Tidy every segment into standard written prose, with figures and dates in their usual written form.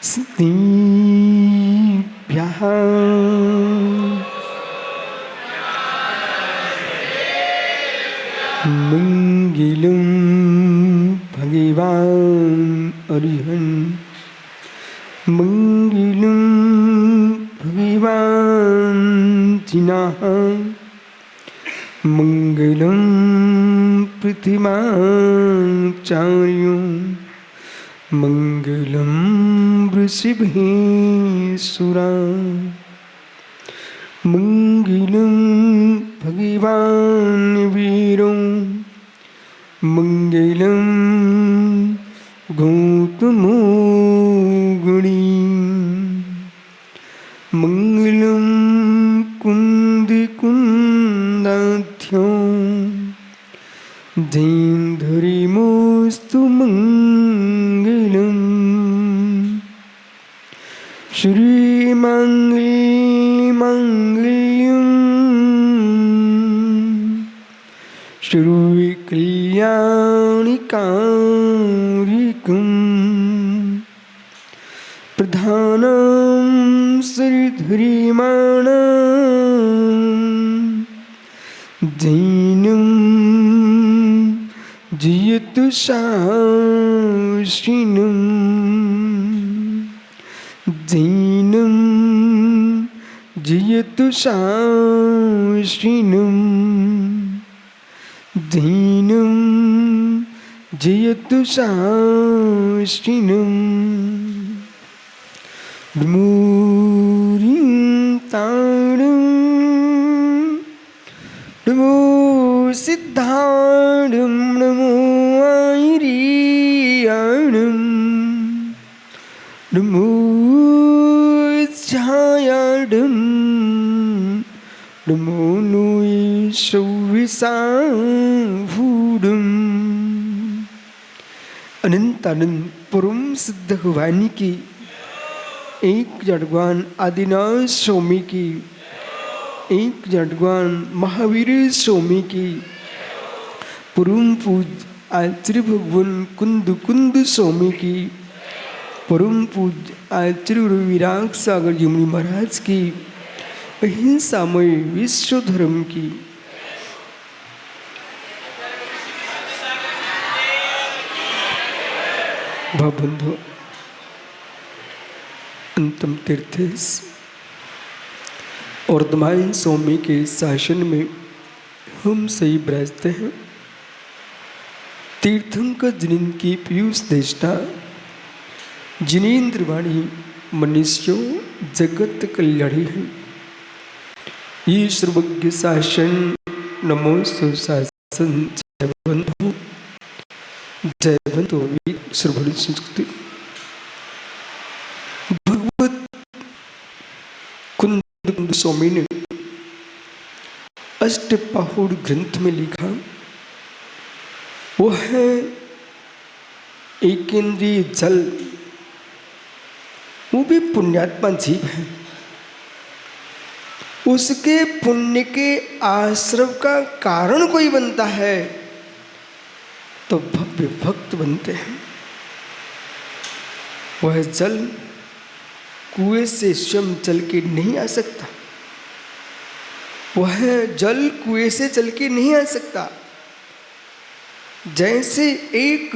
स्त्रीभ्यः मंगलम भगवान अरिहंत मंगलम भगवान जिनाः मंगलम प्रतिमाचार्यो मंगलम वृषभेश्वरा मंगलम भगवान वीरो मंगलम गौतमो गुणी मंगलम कुंद कुंदाख्यो जैनधरिमोस्तु मंगलम श्रीमंगल्यं श्रीकल्याणिकारिकं प्रधानं श्रीधरीमाणं जैनं जयतु शास्त्रिणं जैनं जयतु शास्त्रिणं जैनं जयतु शास्त्रिणं डमूरिं ताडं डमो सिद्धाडं नमो आयरियाणं नमो छायाडं नमो नुई शौविसाभूडं अनंत अनंत परम सिद्ध भगवान की एक जड़वान आदिनाथ स्वामी की एक जड़वान महावीर स्वामी की परम पूज आचार्य भगवान कुंद कुंद स्वामी की परम पूज आचार्य विराग सागर जी मुनि महाराज की अहिंसामय विश्व धर्म की भावबंधु अंतम तीर्थेश और दमाइन स्वामी के शासन में हम सही विराजते हैं। तीर्थंकर जिनेन्द्र की पीयूष देष्टा जिनेन्द्र वाणी मनुष्यों जगत कल्याणी है। ये सर्वज्ञ शासन नमो सुशासन जय बंधु सर्वभूत संस्कृति भगवत कुंद स्वामी ने अष्टपाहुड़ ग्रंथ में लिखा, वो है एकेंद्रीय जल, वो भी पुण्यात्मा जीव है। उसके पुण्य के आश्रव का कारण कोई बनता है तो भव्य भक्त बनते हैं। वह जल कुएं से स्वयं चल के नहीं आ सकता, वह जल कुएं से चल के नहीं आ सकता। जैसे एक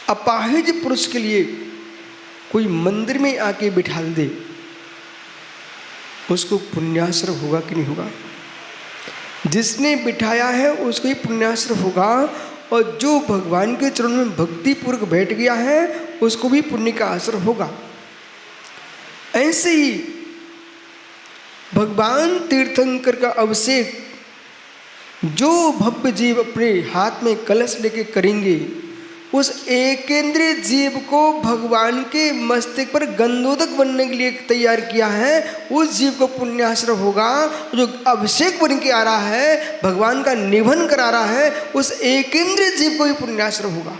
अपाहिज पुरुष के लिए कोई मंदिर में आके बिठा दे, उसको पुण्याश्रव होगा कि नहीं होगा? जिसने बिठाया है उसको ही पुण्याश्रव होगा, और जो भगवान के चरणों में भक्ति पूर्वक बैठ गया है उसको भी पुण्य का आश्रय होगा। ऐसे ही भगवान तीर्थंकर का अभिषेक जो भव्य जीव अपने हाथ में कलश लेके करेंगे, उस एकेंद्रीय जीव को भगवान के मस्तक पर गंधोदक बनने के लिए तैयार किया है, उस जीव को पुण्याश्रय होगा। जो अभिषेक बन के आ रहा है, भगवान का निधन करा रहा है, उस एकेंद्रीय जीव को भी पुण्याश्रय होगा।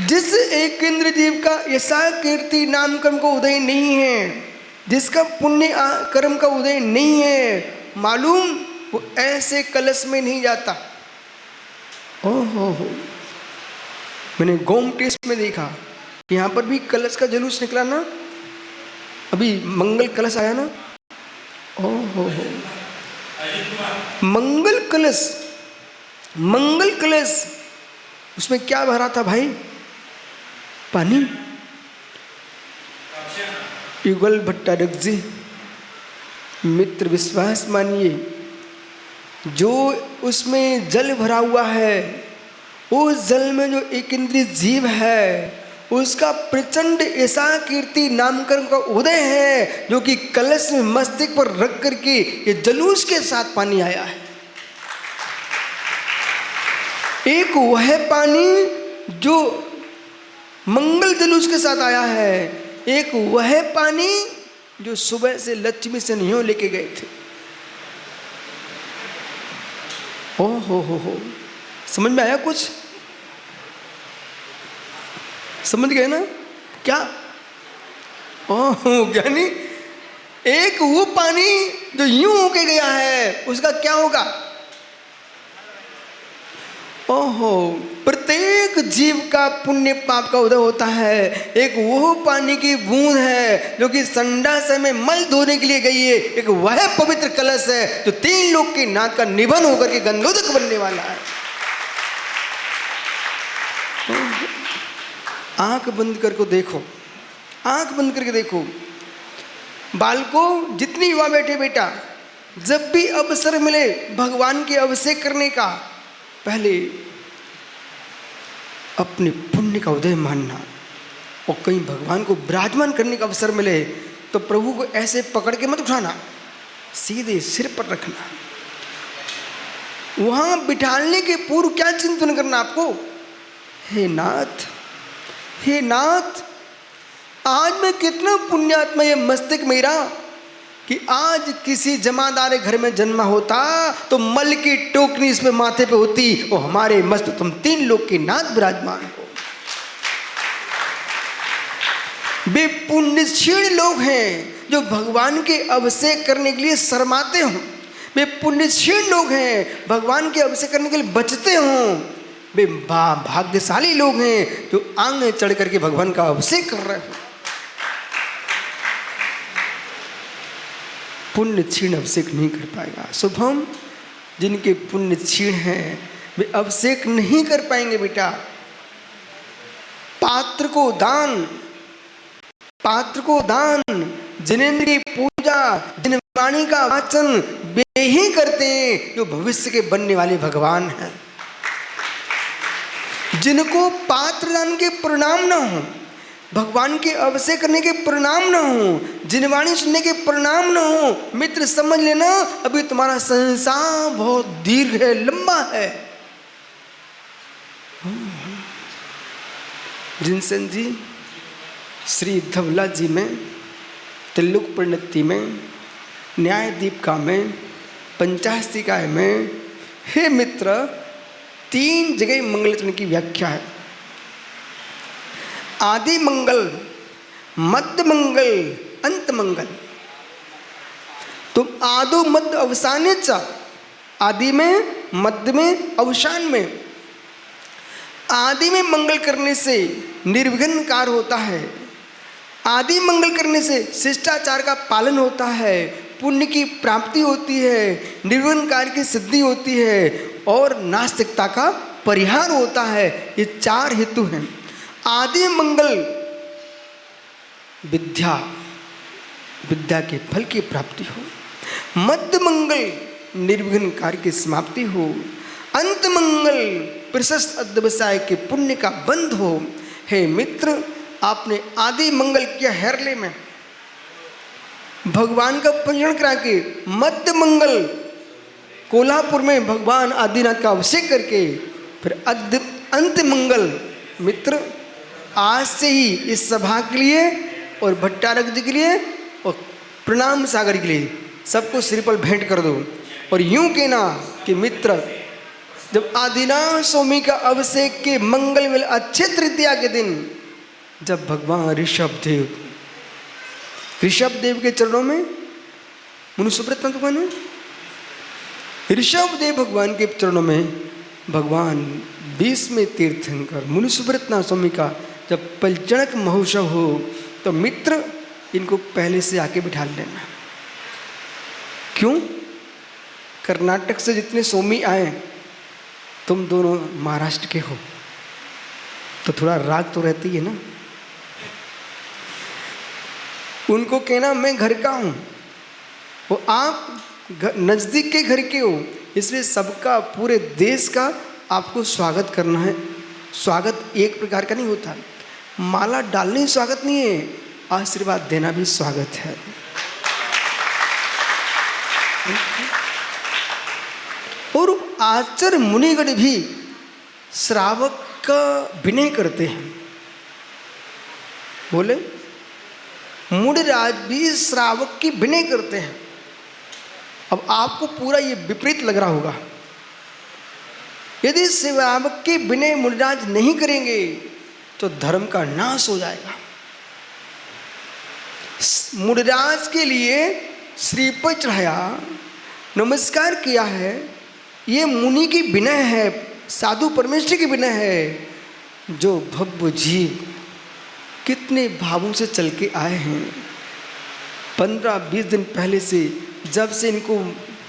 जिस एकेंद्रीय जीव का ऐसा कीर्ति नाम कर्म का उदय नहीं है, जिसका पुण्य कर्म का उदय नहीं है, मालूम वो ऐसे कलश में नहीं जाता। ओहो, मैंने गोमटेस में देखा कि यहाँ पर भी कलश का जुलूस निकला ना, अभी मंगल कलश आया ना। ओहो, मंगल कलश, मंगल कलश, उसमें क्या भरा था भाई? पानी। युगल भट्टारक जी, मित्र विश्वास मानिए, जो उसमें जल भरा हुआ है, उस जल में जो एक इंद्रिय जीव है, उसका प्रचंड ऐसा कीर्ति नामकरण का उदय है, जो कि कलश में मस्तक पर रख करके ये जलूस के साथ पानी आया है। एक वह पानी जो मंगल जलूस के साथ आया है, एक वह पानी जो सुबह से लक्ष्मी से नहीं लेके गए थे। ओ हो, समझ में आया कुछ? समझ गए ना क्या? ओह ज्ञानी, एक वो पानी जो यूं होके गया है, उसका क्या होगा? ओहो, प्रत्येक जीव का पुण्य पाप का उदय होता है। एक वो पानी की बूंद है जो कि संडास में मल धोने के लिए गई है। एक वह पवित्र कलश है जो 3 लोक के नाथ का निबंध होकर के गंधोदक बनने वाला है। आंख बंद करके देखो, आंख बंद करके देखो। बालकों, जितनी युवा बैठे बेटा, जब भी अवसर मिले भगवान के अभिषेक करने का, पहले अपने पुण्य का उदय मानना, और कहीं भगवान को विराजमान करने का अवसर मिले तो प्रभु को ऐसे पकड़ के मत उठाना, सीधे सिर पर रखना। वहां बिठाने के पूर्व क्या चिंतन करना आपको? हे नाथ, हे नाथ, आज मैं कितना पुण्यात्मा ये मस्तक मेरा कि आज किसी जमादार घर में जन्मा होता तो मल की टोकरी इसमें माथे पे होती और हमारे मस्त तुम 3 लोक के नाथ विराजमान हो। वे पुण्यक्षीण लोग हैं जो भगवान के अभिषेक करने के लिए शर्माते हो। वे पुण्यक्षीण लोग हैं भगवान के अभिषेक करने के लिए बचते हो। वे भाग्यशाली लोग हैं जो आंगन चढ़ करके भगवान का अभिषेक कर रहे हो। पुण्य क्षीण अभिषेक नहीं कर पाएगा। शुभम, जिनके पुण्य क्षीण हैं वे अभिषेक नहीं कर पाएंगे बेटा। पात्र को दान, पात्र को दान, जिनेंद्र की पूजा, जिन वाणी का वाचन वे ही करते हैं जो भविष्य के बनने वाले भगवान हैं। जिनको पात्र दान के परिणाम न हो, भगवान के अभिषेक करने के परिणाम न हो, जिनवाणी सुनने के परिणाम न हो, मित्र समझ लेना अभी तुम्हारा संसार बहुत दीर्घ है, लंबा है। जिनसेन जी श्री धवला जी में, तिल्लुक परिणति में, न्याय दीपिका में, पंचास्तिकाय में, हे मित्र 3 जगह मंगलचरण की व्याख्या है। आदि मंगल, मध्य मंगल, अंत मंगल। तुम आदो मध्य अवसाने च, आदि में, मध्य में, अवसान में। आदि में मंगल करने से निर्विघ्न कार्य होता है। आदि मंगल करने से शिष्टाचार का पालन होता है, पुण्य की प्राप्ति होती है, निर्विघ्न कार्य की सिद्धि होती है और नास्तिकता का परिहार होता है। ये 4 हेतु हैं। आदि मंगल विद्या, विद्या के फल की प्राप्ति हो। मध्य मंगल निर्विघ्न कार्य की समाप्ति हो। अंत मंगल प्रशस्त अध्यवसाय के पुण्य का बंध हो। हे मित्र, आपने आदि मंगल किया हैरले में, भगवान का पंजीकरण करा के, मध्य मंगल कोल्हापुर में भगवान आदिनाथ का अभिषेक करके, फिर अंत मंगल मित्र आज से ही इस सभा के लिए और भट्टारक जी के लिए और प्रणाम सागर के लिए सबको श्रीफल भेंट कर दो। और यूं कहना कि मित्र, जब आदिनाथ स्वामी का अभिषेक के मंगल वेल अच्छे तृतीया के दिन, जब भगवान ऋषभ देव के चरणों में मनुष्यव्रत दुकान है, ऋषभ देव भगवान के चरणों में भगवान 20वें तीर्थंकर मुनि सुब्रतनाथ स्वामी का जब पलचणक महोत्सव हो तो मित्र इनको पहले से आके बिठा लेना। क्यों? कर्नाटक से जितने स्वामी आए तुम दोनों महाराष्ट्र के हो तो थोड़ा राग तो रहती है ना। उनको कहना मैं घर का हूं, वो आप नजदीक के घर के हो, इसलिए सबका पूरे देश का आपको स्वागत करना है। स्वागत एक प्रकार का नहीं होता, माला डालने स्वागत नहीं है, आशीर्वाद देना भी स्वागत है। और आचार्य मुनिगण भी श्रावक का विनय करते हैं। बोले मुनिराज भी श्रावक की विनय करते हैं। अब आपको पूरा ये विपरीत लग रहा होगा, यदि श्रावक की विनय मुनिराज नहीं करेंगे तो धर्म का नाश हो जाएगा। मुनिराज के लिए श्रीफल चढ़ाया, नमस्कार किया है, ये मुनि की विनय है, साधु परमेश्वर की विनय है। जो भव्य जीव कितने भावों से चल के आए हैं। 15-20 दिन पहले से जब से इनको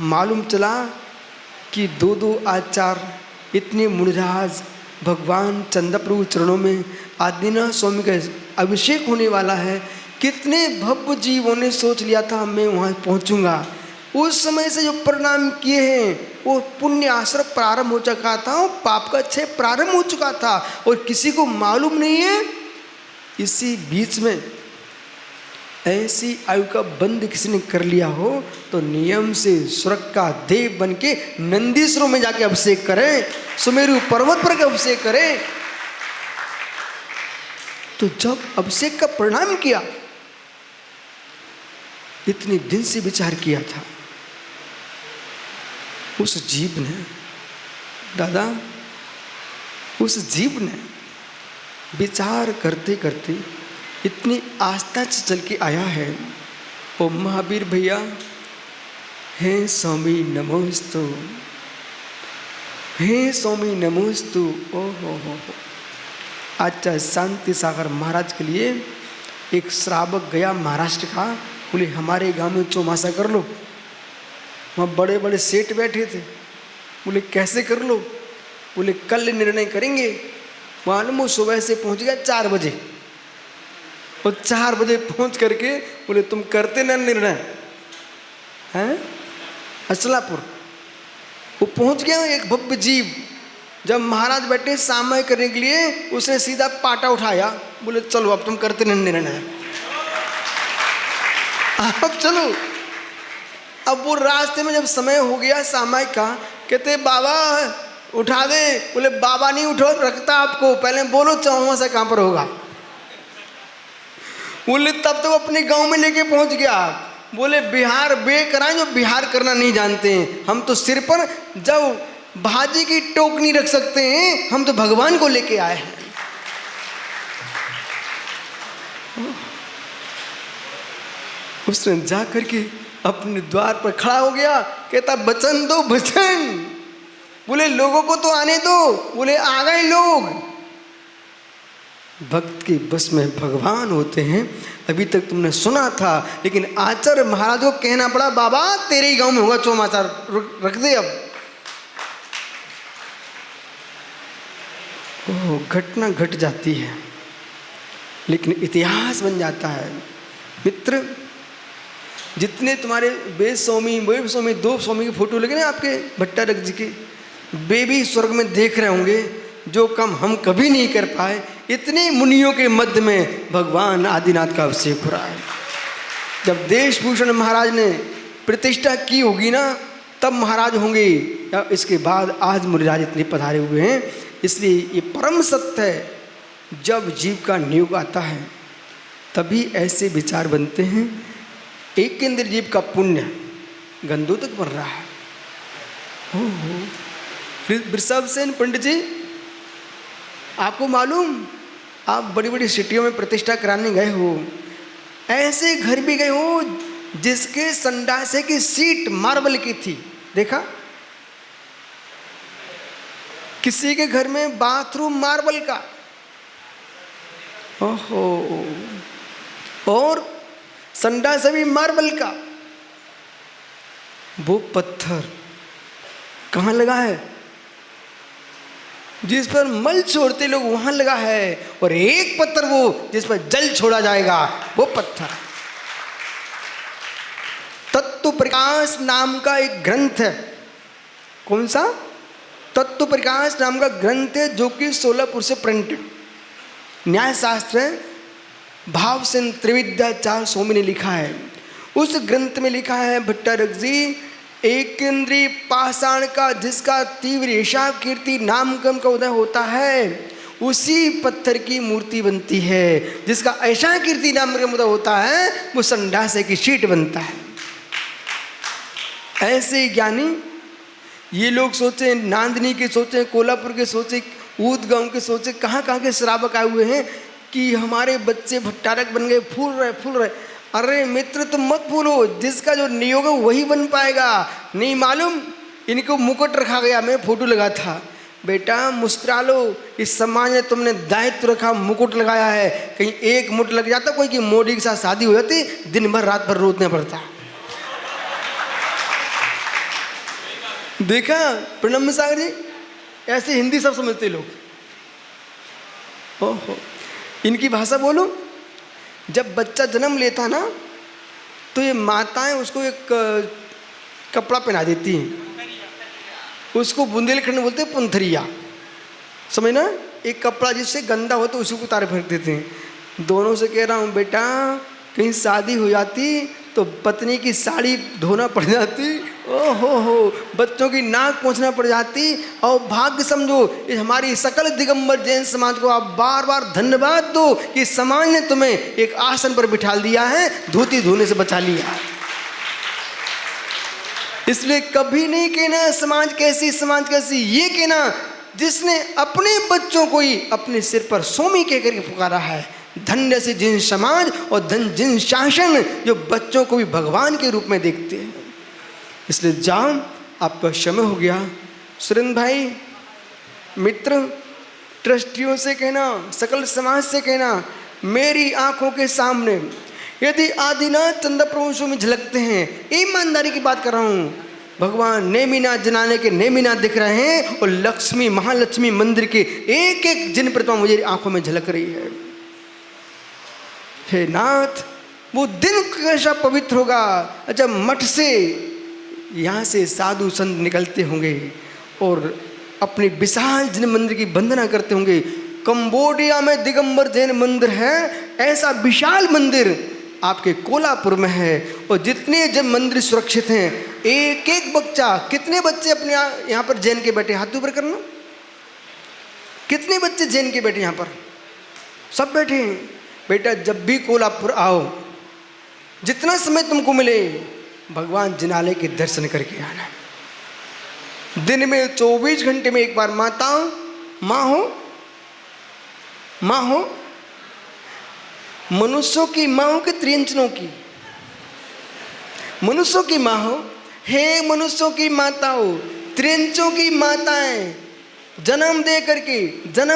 मालूम चला कि दो आचार्य इतने मुनिराज भगवान चंद्रप्रभु चरणों में आदिनाथ स्वामी का अभिषेक होने वाला है, कितने भव्य जीवों ने सोच लिया था मैं वहाँ पहुँचूँगा। उस समय से जो परिणाम किए हैं वो पुण्य आश्रम प्रारंभ हो चुका था, पाप का क्षय प्रारंभ हो चुका था और किसी को मालूम नहीं है। इसी बीच में ऐसी आयु का बंद किसी ने कर लिया हो तो नियम से स्वर्ग का देव बन के नंदीश्वरों में जाके अभिषेक करें, सुमेरु पर्वत पर अभिषेक करें। तो जब अभिषेक का परिणाम किया, इतने दिन से विचार किया था, उस जीव ने दादा, उस जीव ने विचार करते करते इतनी आस्था से चल के आया है। ओ महावीर भैया, हे स्वामी नमोस्तु, हे स्वामी नमोस्तु। ओ हो। आचार्य शांति सागर महाराज के लिए एक श्रावक गया महाराष्ट्र का, बोले हमारे गांव में चौमासा कर लो। वहाँ बड़े बड़े सेठ बैठे थे, बोले कैसे कर लो? बोले कल निर्णय करेंगे। मालूम वो सुबह से पहुँच गया 4 बजे, और 4 बजे पहुँच करके बोले तुम करते ना निर्णय हैं असलापुर। वो पहुँच गया एक भव्य जीव। जब महाराज बैठे सामय करने के लिए, उसने सीधा पाटा उठाया, बोले चलो अब तुम करते ना निर्णय, अब चलो। अब वो रास्ते में जब समय हो गया सामाय का, कहते बाबा उठा दे। बोले बाबा नहीं उठो, रखता आपको, पहले बोलो चौमासा कहाँ पर होगा। बोले तब तो अपने गांव में लेके पहुंच गया। बोले बिहार बे कराएं जो बिहार करना नहीं जानते हैं, हम तो सिर पर जब भाजी की टोक नहीं रख सकते हैं, हम तो भगवान को लेके आए हैं। उसने जा करके अपने द्वार पर खड़ा हो गया, कहता वचन दो वचन। बोले लोगों को तो आने दो। बोले आ गए लोग। भक्त के बस में भगवान होते हैं, अभी तक तुमने सुना था, लेकिन आचार्य महाराज को कहना पड़ा बाबा तेरे ही गांव में होगा चौमासा, रख दे अब। घटना घट जाती है, लेकिन इतिहास बन जाता है। मित्र, जितने तुम्हारे वे स्वामी 2 स्वामी की फोटो लगे ना आपके भट्टारक जी के, वे भी स्वर्ग में देख रहे होंगे जो काम हम कभी नहीं कर पाए। इतने मुनियों के मध्य में भगवान आदिनाथ का अभिषेक हो रहा है। जब देशभूषण महाराज ने प्रतिष्ठा की होगी ना, तब महाराज होंगे, या इसके बाद आज मुनिराज इतने पधारे हुए हैं। इसलिए ये परम सत्य है, जब जीव का नियोग आता है तभी ऐसे विचार बनते हैं। एक केंद्र जीव का पुण्य गंदों तक बढ़ रहा है। वृषभ सेन पंडित जी, आपको मालूम, आप बड़ी बड़ी सिटियों में प्रतिष्ठा कराने गए हो, ऐसे घर भी गए हो जिसके संडासे की सीट मार्बल की थी, देखा? किसी के घर में बाथरूम मार्बल का, ओहो, और संडास भी मार्बल का, वो पत्थर कहाँ लगा है? जिस पर मल छोड़ते लोग वहां लगा है, और एक पत्थर वो जिस पर जल छोड़ा जाएगा, वो पत्थर। तत्व प्रकाश नाम का एक ग्रंथ है। कौन सा? तत्व प्रकाश नाम का ग्रंथ है, जो कि सोलापुर से प्रिंटेड न्याय शास्त्र है। भाव सिंह त्रिविद्याचार्य स्वामी ने लिखा है। उस ग्रंथ में लिखा है, भट्टारक जी, एक इंद्रिय पाषाण का जिसका तीव्र ईशा कीर्ति नामकम का उदय होता है, उसी पत्थर की मूर्ति बनती है। जिसका ऐसा कीर्ति नामकम उदय होता है, वो संडासे की शीट बनता है। ऐसे ज्ञानी ये लोग सोचे, नांदनी के सोचे, कोल्हापुर के सोचे, ऊदगांव के सोचे, कहाँ कहाँ के श्रावक आए हुए हैं कि हमारे बच्चे भट्टारक बन गए, फूल रहे। अरे मित्र, तुम मत भूलो, जिसका जो नियोग है वही बन पाएगा। नहीं मालूम, इनको मुकुट रखा गया, मैं फोटो लगा था। बेटा मुस्कुरा लो, इस समाज ने तुमने दायित्व रखा, मुकुट लगाया है। कहीं एक मुकुट लग जाता कोई कि मोदी के साथ शादी हो जाती, दिन भर रात भर रोतना पड़ता। देखा प्रणम सागर जी, ऐसे हिंदी सब समझते लोग। ओहो, इनकी भाषा बोलो। जब बच्चा जन्म लेता ना, तो ये माताएं उसको एक कपड़ा पहना देती हैं, उसको बुंदेलखंड में बोलते हैं पुंथरिया, समझ ना, एक कपड़ा जिससे गंदा हो तो उसी को उतारे फेंक देते हैं। दोनों से कह रहा हूँ बेटा, कहीं शादी हो जाती तो पत्नी की साड़ी धोना पड़ जाती, ओहो, बच्चों की नाक पोंछना पड़ जाती। और भाग्य समझो, इस हमारी सकल दिगंबर जैन समाज को आप बार बार धन्यवाद दो कि समाज ने तुम्हें एक आसन पर बिठा दिया है, धोती धोने से बचा लिया। इसलिए कभी नहीं कहना समाज कैसी, समाज कैसी, ये कहना जिसने अपने बच्चों को ही अपने सिर पर स्वामी कह करके पुकारा है। धन्य से जिन समाज और धन जिन शासन जो बच्चों को भी भगवान के रूप में देखते हैं। इसलिए जान, आपका समय हो गया। सुरेंद्र भाई, मित्र, ट्रस्टियों से कहना, सकल समाज से कहना, मेरी आंखों के सामने यदि आदिनाथ चंद्र प्रभु में झलकते हैं, ईमानदारी की बात कर रहा हूँ, भगवान नेमिनाथ जनाने के नेमिनाथ दिख रहे हैं, और लक्ष्मी महालक्ष्मी मंदिर के एक एक जिन प्रतिमा मुझे आंखों में झलक रही है। हे नाथ, वो दिन कैसा पवित्र होगा जब मठ से, यहाँ से साधु संत निकलते होंगे और अपने विशाल जिन मंदिर की वंदना करते होंगे। कंबोडिया में दिगंबर जैन मंदिर है, ऐसा विशाल मंदिर आपके कोल्हापुर में है। और जितने जब मंदिर सुरक्षित हैं, एक एक बच्चा, कितने बच्चे अपने यहाँ पर जैन के बैठे, हाथ ऊपर करना, कितने बच्चे जैन के बैठे यहाँ पर? सब बैठे हैं। बेटा जब भी कोल्हापुर आओ, जितना समय तुमको मिले, भगवान जिनालय के दर्शन करके आना। दिन में 24 घंटे में एक बार माता, माँ हो, मनुष्यों की माँ हो कि त्रियंचनों की? मनुष्यों की माँ हो। हे मनुष्यों की माता हो, त्रियंचों की माताएं जन्म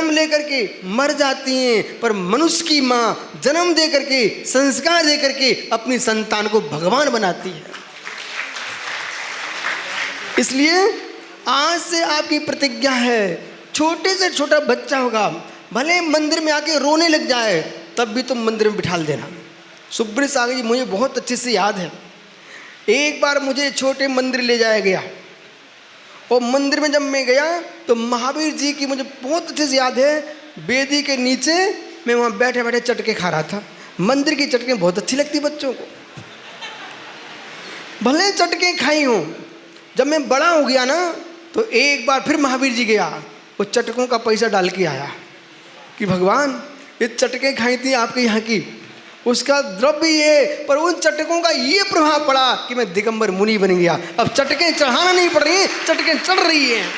ले करके मर जाती हैं, पर मनुष्य की माँ जन्म दे करके, संस्कार दे करके अपनी संतान को भगवान बनाती है। इसलिए आज से आपकी प्रतिज्ञा है, छोटे से छोटा बच्चा होगा, भले मंदिर में आके रोने लग जाए, तब भी तुम मंदिर में बिठा देना। सुब्रत सागर जी, मुझे बहुत अच्छे से याद है, एक बार मुझे छोटे मंदिर ले जाया गया, और मंदिर में जब मैं गया तो महावीर जी की मुझे बहुत अच्छे से याद है, वेदी के नीचे मैं वहाँ बैठे बैठे चटके खा रहा था। मंदिर की चटके बहुत अच्छी लगती बच्चों को, भले चटके खाई हूँ। जब मैं बड़ा हो गया ना, तो एक बार फिर महावीर जी गया, वो चटकों का पैसा डाल के आया कि भगवान ये चटके खाई थी आपके यहाँ की, उसका द्रव्य ये, पर उन चटकों का ये प्रभाव पड़ा कि मैं दिगंबर मुनि बन गया। अब चटकें चढ़ाना नहीं पड़ रही, चटकें चढ़ रही हैं।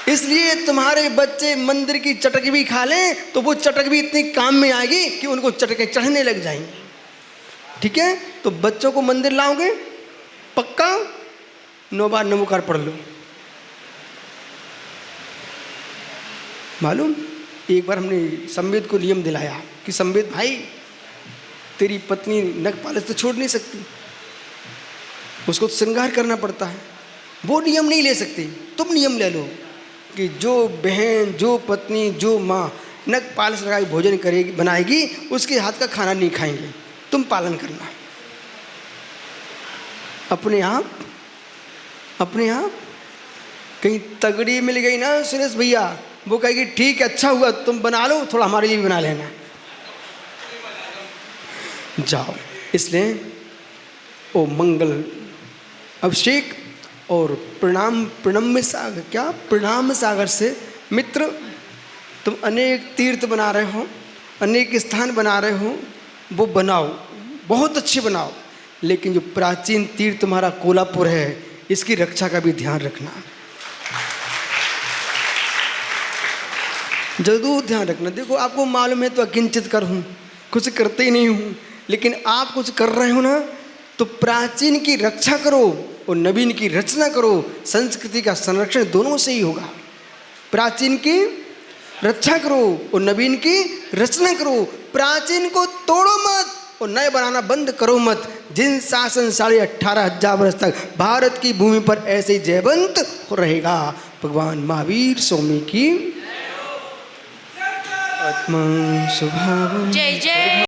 इसलिए तुम्हारे बच्चे मंदिर की चटक भी खा लें तो वो चटक भी इतनी काम में आएगी कि उनको चटकें चढ़ने लग जाएंगी। ठीक है, तो बच्चों को मंदिर लाओगे, पक्का 9 बार नमोकार पढ़ लो। मालूम, एक बार हमने संवेद को नियम दिलाया कि संवेद भाई, तेरी पत्नी नख पालिश तो छोड़ नहीं सकती, उसको तो श्रृंगार करना पड़ता है। वो नियम नहीं ले सकती, तुम नियम ले लो कि जो बहन, जो पत्नी, जो माँ नख पालिश लगा के भोजन करेगी, बनाएगी, उसके हाथ का खाना नहीं खाएंगे, तुम पालन करना। अपने आप कहीं तगड़ी मिल गई ना सुरेश भैया, वो कहेगी ठीक है, अच्छा हुआ, तुम बना लो, थोड़ा हमारे लिए भी बना लेना, जाओ। इसलिए ओ मंगल अभिषेक और प्रणम्य सागर, क्या प्रणाम सागर से मित्र, तुम अनेक तीर्थ बना रहे हो, अनेक स्थान बना रहे हो, वो बनाओ, बहुत अच्छे बनाओ, लेकिन जो प्राचीन तीर्थ तुम्हारा कोल्हापुर है, इसकी रक्षा का भी ध्यान रखना, जरूर ध्यान रखना। देखो आपको मालूम है तो अकिंचित कर हूँ, कुछ करते ही नहीं हूँ, लेकिन आप कुछ कर रहे हो ना, तो प्राचीन की रक्षा करो और नवीन की रचना करो। संस्कृति का संरक्षण दोनों से ही होगा। प्राचीन की रक्षा करो और नवीन की रचना करो। प्राचीन को तोड़ो मत और नए बनाना बंद करो मत। जिन शासन 18,500 वर्ष तक भारत की भूमि पर ऐसे जयवंत रहेगा। भगवान महावीर स्वामी की आत्मा स्वभाव। जय जय।